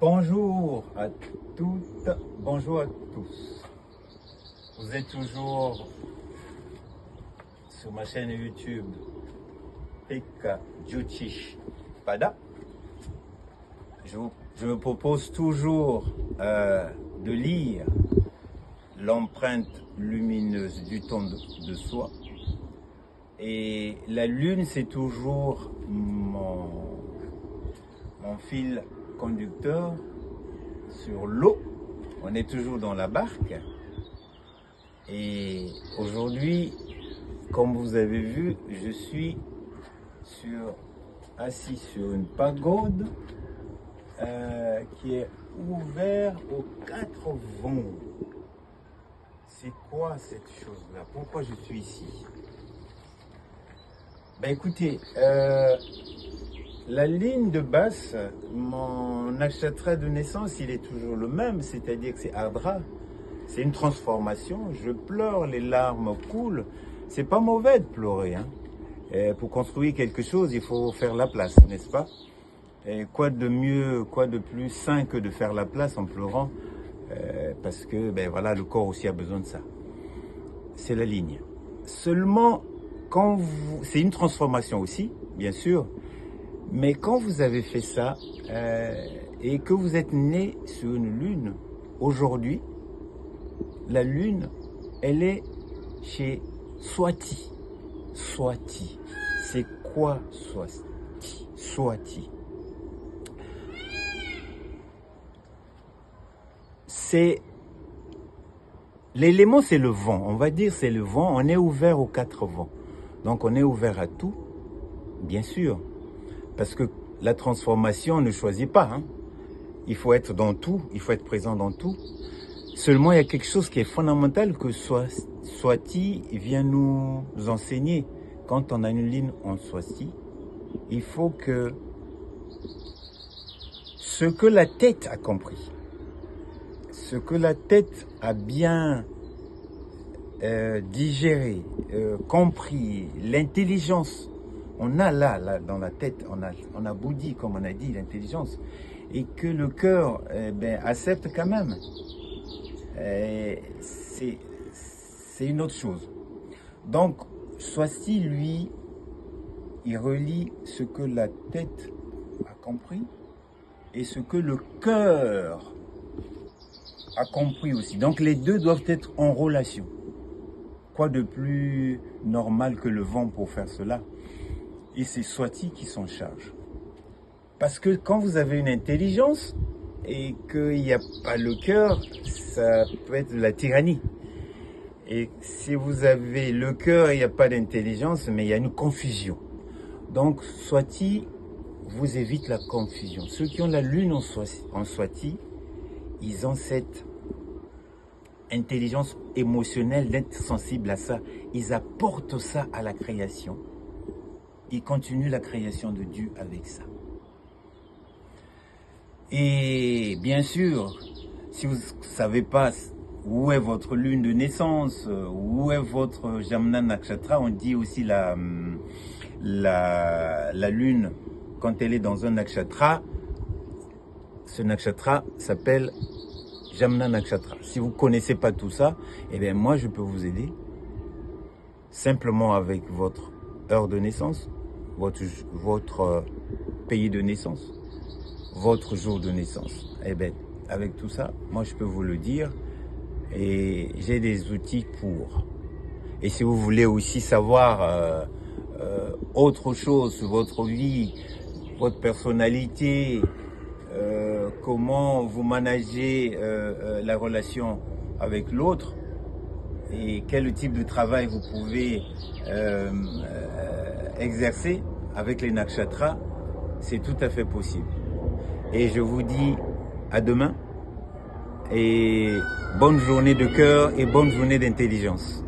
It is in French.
Bonjour à toutes, bonjour à tous. Vous êtes toujours sur ma chaîne YouTube Pekka Jyotish Pada. Je me propose toujours de lire l'empreinte lumineuse du ton de soi. Et la lune, c'est toujours mon fil conducteur sur l'eau. On est toujours dans la barque. Et aujourd'hui, comme vous avez vu, je suis assis sur une pagode qui est ouverte aux quatre vents. C'est quoi cette chose-là? Pourquoi je suis ici? Ben écoutez, la ligne de base, mon nakshatra de naissance, il est toujours le même, c'est-à-dire que c'est Ardra. C'est une transformation. Je pleure, les larmes coulent. C'est pas mauvais de pleurer, hein. Pour construire quelque chose, il faut faire la place, n'est-ce pas? Et quoi de mieux, quoi de plus sain que de faire la place en pleurant, parce que ben voilà, le corps aussi a besoin de ça. C'est la ligne. Seulement, c'est une transformation aussi, bien sûr. Mais quand vous avez fait ça et que vous êtes né sur une lune, aujourd'hui, la lune, elle est chez Swati. Swati. C'est quoi Swati? Swati. C'est l'élément, c'est le vent. On va dire c'est le vent. On est ouvert aux quatre vents. Donc on est ouvert à tout, bien sûr. Parce que la transformation ne choisit pas. Hein. Il faut être dans tout, il faut être présent dans tout. Seulement, il y a quelque chose qui est fondamental que Swati vient nous enseigner. Quand on a une ligne en Swati, il faut que ce que la tête a compris, ce que la tête a bien digéré, compris, l'intelligence, on a là dans la tête, on a Bouddhi, comme on a dit, l'intelligence, et que le cœur accepte quand même. C'est une autre chose. Donc, Swati, lui, il relie ce que la tête a compris et ce que le cœur a compris aussi. Donc, les deux doivent être en relation. Quoi de plus normal que le vent pour faire cela? Et c'est Swati qui s'en charge. Parce que quand vous avez une intelligence et qu'il n'y a pas le cœur, ça peut être de la tyrannie. Et si vous avez le cœur et il n'y a pas d'intelligence, mais il y a une confusion. Donc Swati vous évite la confusion. Ceux qui ont la lune en Swati, ils ont cette intelligence émotionnelle d'être sensibles à ça. Ils apportent ça à la création. Ils continuent la création de Dieu avec ça. Et bien sûr, si vous ne savez pas où est votre lune de naissance, où est votre Jamna Nakshatra, on dit aussi la lune, quand elle est dans un nakshatra, ce nakshatra s'appelle Jamna Nakshatra. Si vous ne connaissez pas tout ça, eh bien moi je peux vous aider simplement avec votre heure de naissance, votre pays de naissance, votre jour de naissance. Eh bien, avec tout ça, moi je peux vous le dire et j'ai des outils pour. Et si vous voulez aussi savoir autre chose sur votre vie, votre personnalité, comment vous managez la relation avec l'autre et quel type de travail vous pouvez exercer avec les nakshatras, c'est tout à fait possible. Et je vous dis à demain et bonne journée de cœur et bonne journée d'intelligence.